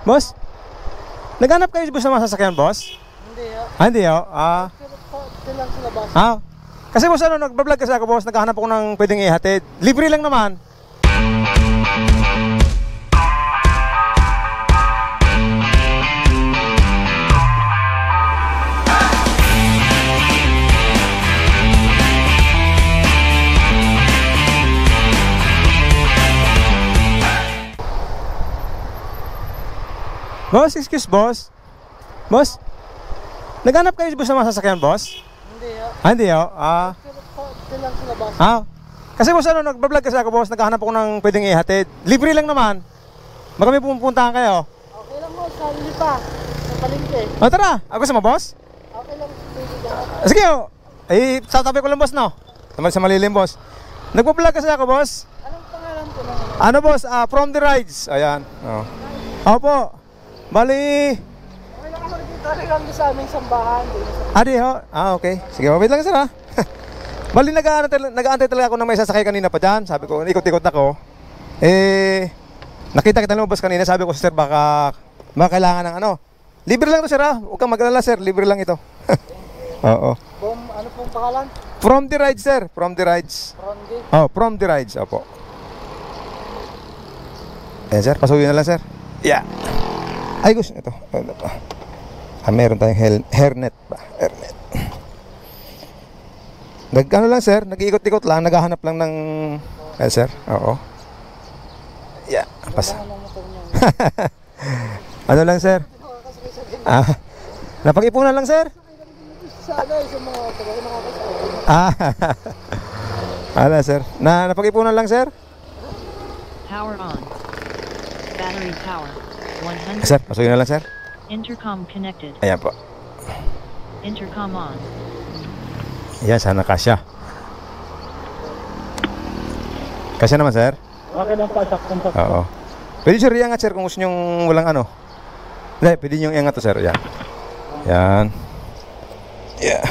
Boss? Naghanap kayo boss ng mga sasakyan, boss? Hindi ah. Ah, hindi oh. Lang sila boss. Kasi boss, ano, nagbablog kasi ako, boss. Naghahanap ako ng pwedeng ihatid. Libre lang naman. Boss, excuse boss. Boss? Naghanap kayo boss ng mga sasakyan, boss? Hindi ah. Ah, hindi oh. Lang sila boss. Kasi boss, ano, nagbablog kasi ako, boss. Naghahanap ako ng pwedeng ihatid. Libre lang naman. Baka may pupuntahan kayo. Okay lang boss, sa Lipa. Sa palengke. O tara, ako sama boss. Okay lang. Sige oh. Eh, tatabi ko lang boss, no? Sa malilim, boss. Nagbablog kasi ako, boss. Anong pangalan ko lang? Ano boss? From the rides. Ayan. Oh. Opo. Bali. Okay lang ako dito lang sa aming sambahan. Adi ho. Okay. Sige, wait lang sir ha. Bali nag-aantay talaga ako na may sasakay kanina pa dyan. Sabi ko, ikot-ikot ako. Nakita kita lumabas kanina. Sabi ko, sir, baka kailangan ng ano. Libre lang to sir ha. Huwag kang mag-alala sir. Libre lang ito. Oo. Ano pong pangalan? From the rides sir. From the rides. From the rides. Opo. Ayan sir. Pasukin na lang sir. Yeah. Ay gusto ito. Meron tayong hairnet ba? Hairnet. Nag-ano lang sir, nag-iikot-ikot lang, naghahanap lang ng sir. Oo. Yeah, pas. Ano lang sir? Napag-ipunan lang sir? Ano sir? Napag-ipunan lang sir? Power on. Battery power. 100. Sir, pasukin na lang sir. Intercom connected. Ayan po. Intercom on. Ayan, sana kasya. Kasya naman sir? Okay lang pa, saktong. Oo. Pwede sir iangat sir kung gusto nyong walang ano. Hindi, pwede nyong iangat to sir. Ayan. Ayan. Yeah.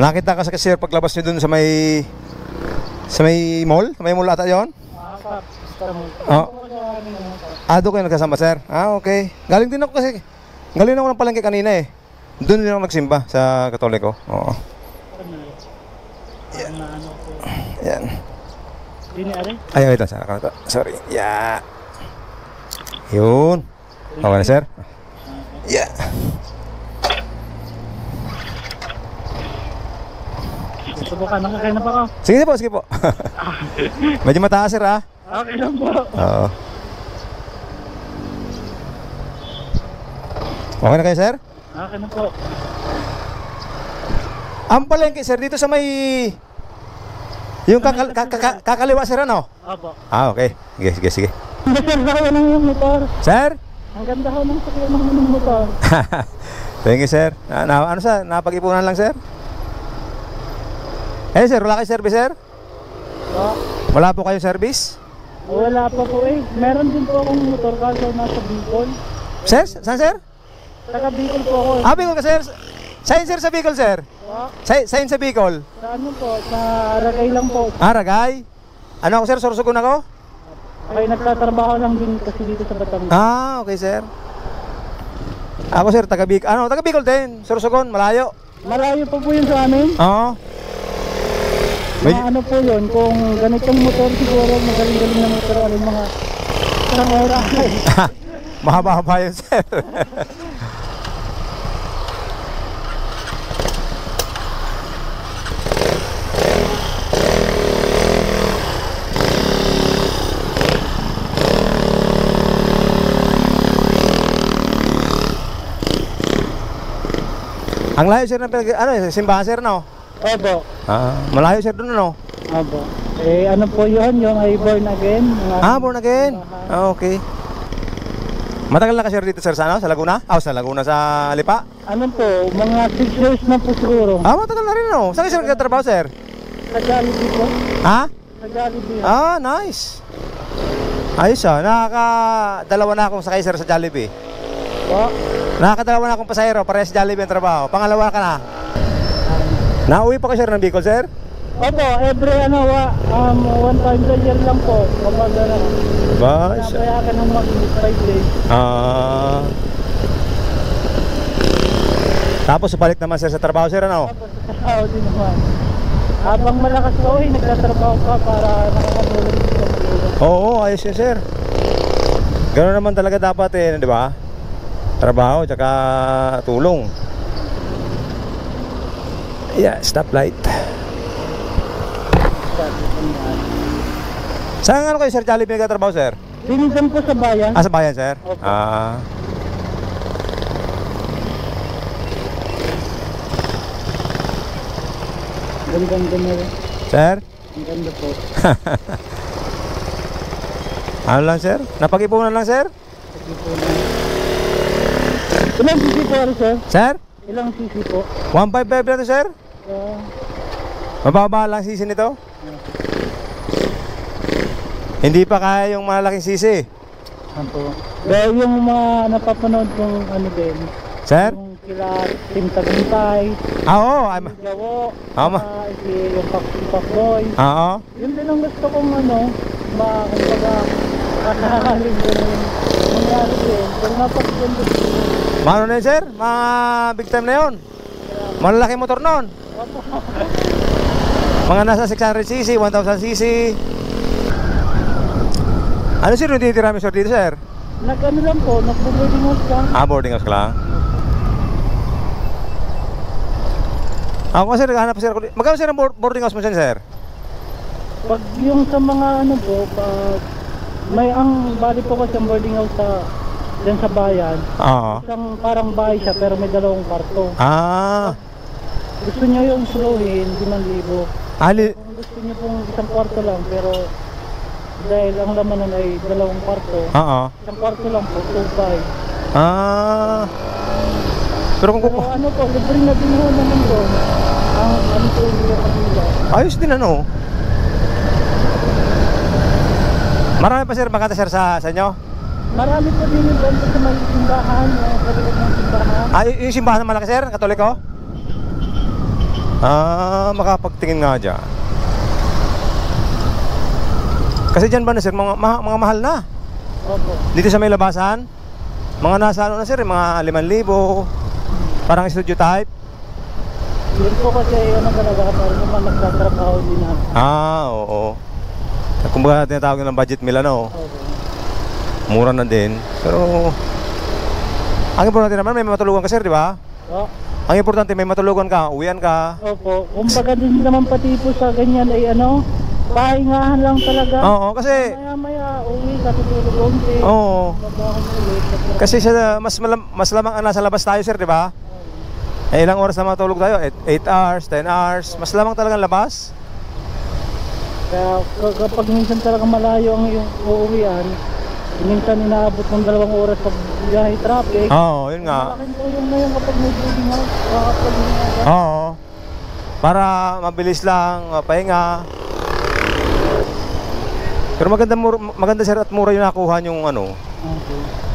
Nakita ka sa sir paglabas nyo dun sa may mall? Sa may mall ata yun? Doon kayo nagkasama sir? Okay. Galing din ako ng palengke kanina eh. Doon din ako nagsimba sa Katoliko. Oo. Yan. Ay, wait lang sir. Sorry. Yeah. Yun. Okay na sir? Yeah. Subukan, nakakain na pa ako. Sige po, sige po. Medyo mataas sir ha? Okay lang po. Oo. Okay na kayo sir? Okay na po. Ang palengke sir, dito sa may yung kakaliwa sir ano? Opo. Okay. Sige. Sir, ganda lang yung motor. Sir? Ang ganda ko ng sakyan ng motor. Thank you sir. Ano sir? Napag-ipunan lang sir? Sir, wala kayo service sir? Wala po kayo service? Wala pa po eh. Meron din po akong motor kaso nasa Bicol. Sir? Saan sir? Taga Bicol po ako. Bicol ka sir? Saan sir sa Bicol sir? Saan sa Bicol? Sa ano po? Sa Ragay lang po. Ragay? Ano ako sir? Sorsogon ako? Okay, nagtatrabaho lang din kasi dito sa Batangas. Okay sir. Ako sir, taga Bicol. Taga Bicol din. Sorsogon, malayo. Malayo pa po yun sa amin? Oo. Ano po yun, kung ganitong motor siguro, magaling-galing na motor, ano mga isang oras. Mahaba-haba yun sir. Ang layo sir ng simbahan sir no? Opo. Malayo sir doon ano? Opo. Ano po yun, yung ay born again. Born again? Okay. Matagal na ka sir dito sir sa ano? Sa Laguna? Sa Laguna sa Lipa? Ano po, mga 6 years na po siguro. Matagal na rin no? Saan kayo sir nagtatrabaho sir? Sa Jollibee po. Sa Jollibee. Nice. Ayos nakakadalawa na akong sakay sir sa Jollibee. Nakakadalawa na akong pasahero, parehas Jollibee ang trabaho. Pangalawa ka na. Nauwi pa ka sir ng Bicol sir? Opo, every one time a year lang po. Kapag Ba? kaya ka nang mag-5 days. Tapos balik naman sir sa trabaho sir, ano? Tapos sa trabaho din naman. Habang malakas ka, nagtatrabaho ka para nakakatulong sa magulang. Oo, ayos yun sir. Ganoon naman talaga dapat eh, di ba? Trabaho tsaka tulong. Yeah, stoplight. Saan ano kayo sir Jollibee nagtatrabaho sir? Minsan po sa bayan. Sa bayan sir? Opo. Ganda na rin. Sir? Ang ganda po. Ano lang sir? Napag-ipunan lang sir? Ilang cc po sir? Sir? Ilang cc po? 155 na to sir? Mababa lang sisi nito? Hindi pa kaya yung malaking sisi. Ano? Dahil yung mga napapanood kong ano din. Sir? Yung kila Tim Tagumpay. Oo. Gawo. Ama. Yung Pakboy. Oo. Yun din ang gusto kong kumbaga kakahalin ko na yung mangyari din. Pero napag-ganda. Mano na yun sir? Mga big time na yun. Malalaki motor nun. Mga nasa 600cc, 1000cc. Ano sir yung titira sir dito sir? Nag-ano lang po, nag-boarding house lang. Boarding house ka lang. Ako sir, naghahanap sir. Magkano sir ang boarding house mo dyan sir? Pag yung sa mga pag may ang bali po kasi ang boarding house dyan sa bayan. Oo. Isang parang bahay siya pero may 2 kwarto. Gusto niyo yung suluhin, 5,000. Kung gusto niyo pong isang kwarto lang pero dahil ang laman nun ay 2 kwarto. Isang kwarto lang po, 2,500. Pero kung Pero po, libre na din ho naman doon. Ang po yung kapila. ayos din ano. Marami pa sir magkata sir sa inyo? Marami po din yung banda sa may simbahan, kabilang ng simbahan. Yung simbahan ng malaki sir, Katoliko? Makapagtingin nga dyan. Kasi dyan ba na sir, mga mahal na. Opo. Dito sa may labasan, mga nasa ano na sir, mga 5,000. Parang studio type. Yun po kasi talaga, parang naman nagtatrabaho din natin. Oo. Kumbaga tinatawag ng budget meal ano. Opo. Mura na din. Pero ang importante naman may matulugan ka sir, di ba? Oh. Ang importante may matulugan ka, uwian ka. Opo. Kumbaga din naman pati po sa ganyan ay pahingahan lang talaga. Oo, kasi Maya uwi ka, tutulog konti. oo. Mabaho ulit. Kasi mas lamang ang nasa labas tayo sir, di ba? Ilang oras na matulog tayo? 8 hours, 10 hours. Mas lamang talagang labas. Kaya kapag minsan talaga malayo ang iyong uuwian, minsan inaabot ng 2 oras pag biyahe traffic. Oo, yun nga. Malaking tulong na yun kapag may boarding house, kapag Oo. Para mabilis lang, pahinga. Pero maganda sir at mura yung nakuha yung ano. Okay.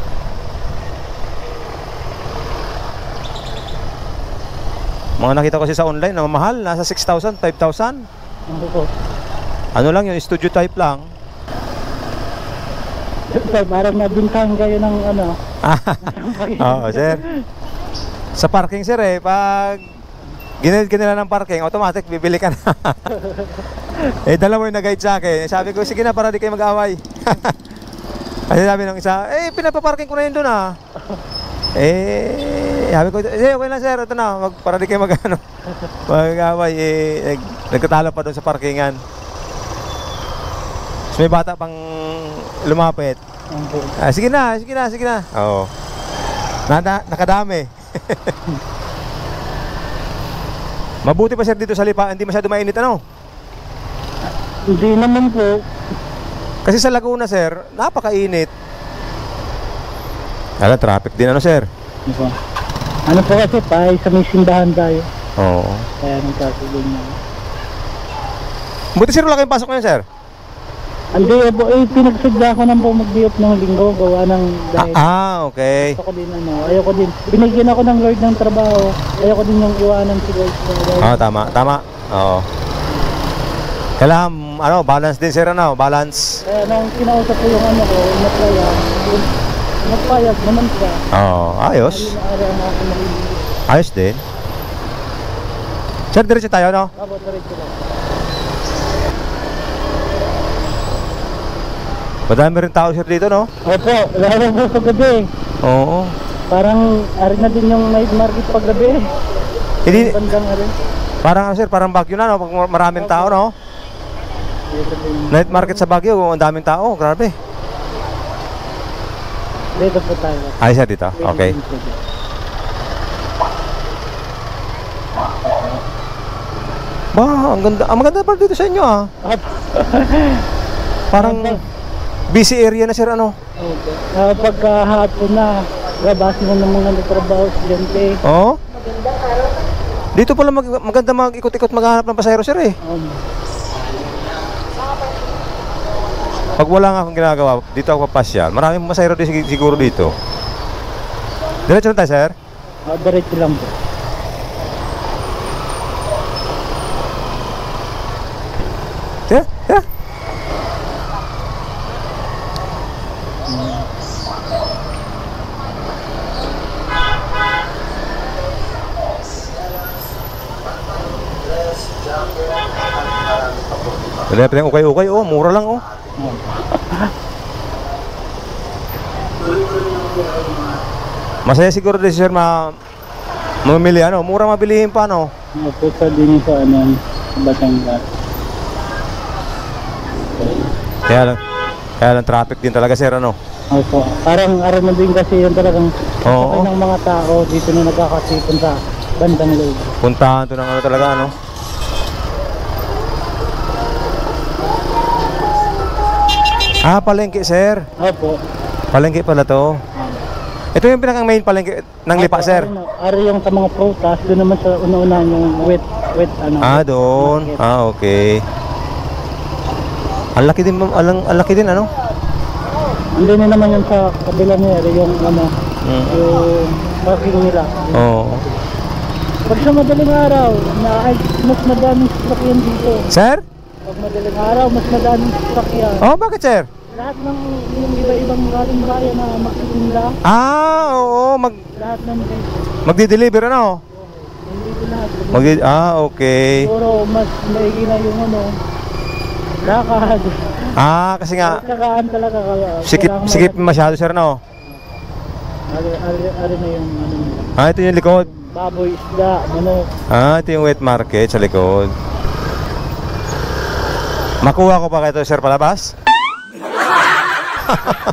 Mga nakita ko kasi sa online na mahal, nasa 6,000, 5,000. Ano po? Ano lang yung studio type lang. Parang nabintahan kayo ng Oo sir. Sa parking sir pag ginilid ka nila ng parking, automatic bibili ka na. Dalawa yung nag-guide sa akin. Sabi ko, sige na para di kayo mag-away. Kasi sabi ng isa, pinapaparking ko na yun doon sabi ko, okay lang sir, ito na, para di kayo mag-away. Nagkatalo pa doon sa parkingan. Tapos may bata pang lumapit. Sige na. Oo. Nakadami. Mabuti pa sir dito sa Lipa, hindi masyado mainit ano? Hindi naman po. Kasi sa Laguna sir, napakainit. Traffic din ano sir? Ano po kasi sa may simbahan tayo. Oo. Kaya nagkasuloy na. Buti sir wala kayong pasok ngayon sir? Hindi po, pinagsadya ko nang po mag-diop ng linggo, gawa ng dahil. Okay. Gusto ko din ayoko din. Binigyan ako ng Lord ng trabaho. Ayoko din yung iwanan si Lord. Tama. Oo. Kailangan, ano, balance din sir, ano, balance. Kaya nung kinausap ko yung ano ko, nagpayag naman siya. Oo, ayos. Hindi na ari ang ako nalilito. Ayos din. Sir, diretso tayo, no? Tapos diretso lang. Madami rin tao sir dito, no? Opo, lalo po sa gabi. Oo. Parang ari na din yung night market pag gabi. Hindi, Bandang ari. parang ano sir, parang Baguio na, no? Pag maraming tao, no? Night market sa Baguio, ang daming tao, grabe. Dito po tayo. Ayos sir dito, okay. Ba, ang maganda pala dito sa inyo, ah. Parang busy area na sir, ano? Okay. Pagkahapon na, gabasin mo ng mga nagtrabaho estudyante. Oo. Dito pala maganda mag-ikot-ikot maghanap ng pasahero sir, eh. Pag wala nga akong ginagawa, dito ako papasyal. Maraming pasahero din siguro dito. Diretso lang tayo, sir? Diretso lang po. Sir? Sir? Dali pa yung ukay-ukay, oh, mura lang, oh. Masaya siguro din sir mamili, ano, mura mabilihin pa, no? Pusa din sa ano, Batangas. Kaya lang traffic din talaga sir, ano? Opo. Parang araw na din kasi yun talagang Oo. sakay ng mga tao dito na nagkakasipon sa bandang loob. Puntahan to ng ano talaga, ano? Ah, palengke sir. Opo. Palengke pala to. Ito yung pinakang main palengke ng Lipa, sir. Ari yung sa mga prutas, doon naman sa una-una yung wet ano. Ah, doon. market. Ah, okay. Ang laki din, ang laki din, ano? Hindi na naman yung sa kabila niya, yung ano, yung parking nila. Oo. Pag sa madaling araw, mas madaming sasakyan dito. Sir? Pag madaling araw, mas madaming sasakyan. Oh, bakit, sir? Lahat ng yung iba-ibang galing bayan na magtitinda, Ah, oo. lahat ng dito. Magdi-deliver, ano? Hindi lahat. Okay. Siguro mas maigi na yung ano, lakad. Ah, kasi nga, Kakaan talaga kaya. sikip masyado, sir, no? Ari na yung ano, Ah, ito yung likod. baboy, isda, manok. Ah, ito yung wet market sa likod. Makuha ko pa kayo, sir, palabas?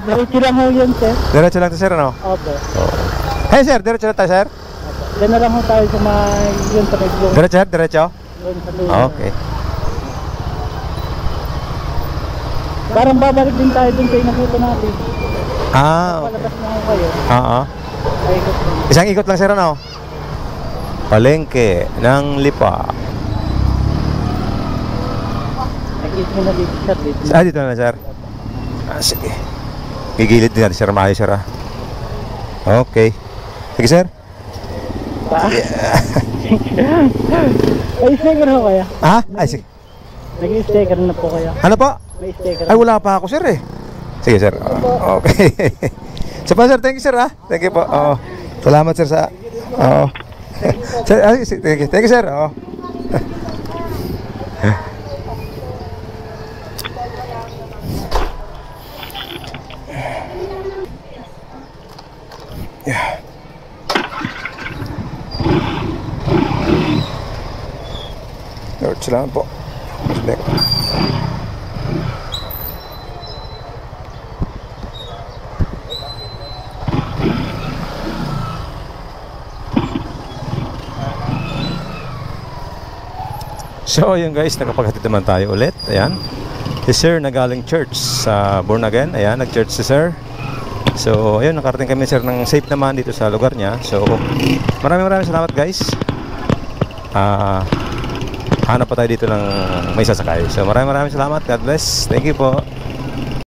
Diretso lang ho yun, sir. Diretso lang to, sir, ano? Opo. Hey, sir, diretso lang tayo, sir? Diyan na lang ho tayo sa yun sa may blong. Diretso, sir, diretso? Doon sa dulo. Okay. Parang babalik din tayo dun sa inakuto natin. Ah, okay. Palabas na ho kayo. Oo. Paikot din. Isang ikot lang, sir, ano? Palengke ng Lipa. Nakikita mo na dito, sir. Dito. Ah, dito na, sir. Ah, sige. Gigilid din natin, sir. Maayos, sir, ah. Okay. Sige, sir. May sticker ho kaya? Ah? Ay, sige. Nag-sticker na po kaya? Ano po? May sticker. Ay, wala pa ako, sir, eh. Sige, sir. Ah, okay. So pa, sir. Thank you, sir, ah. Thank you po. Oo. Salamat, sir, sa... Oo. Sir, ay, thank you. Thank you, sir. Oo. Yeah. Salamat po. Respect. So ayun guys, nakapaghatid naman tayo ulit. Ayan. Si Sir na galing church sa Born Again. Ayan, nag-church si Sir. So ayun, nakarating kami Sir ng safe naman dito sa lugar niya. So maraming salamat guys. Hanap pa tayo dito ng may sasakay. So maraming salamat. God bless. Thank you po.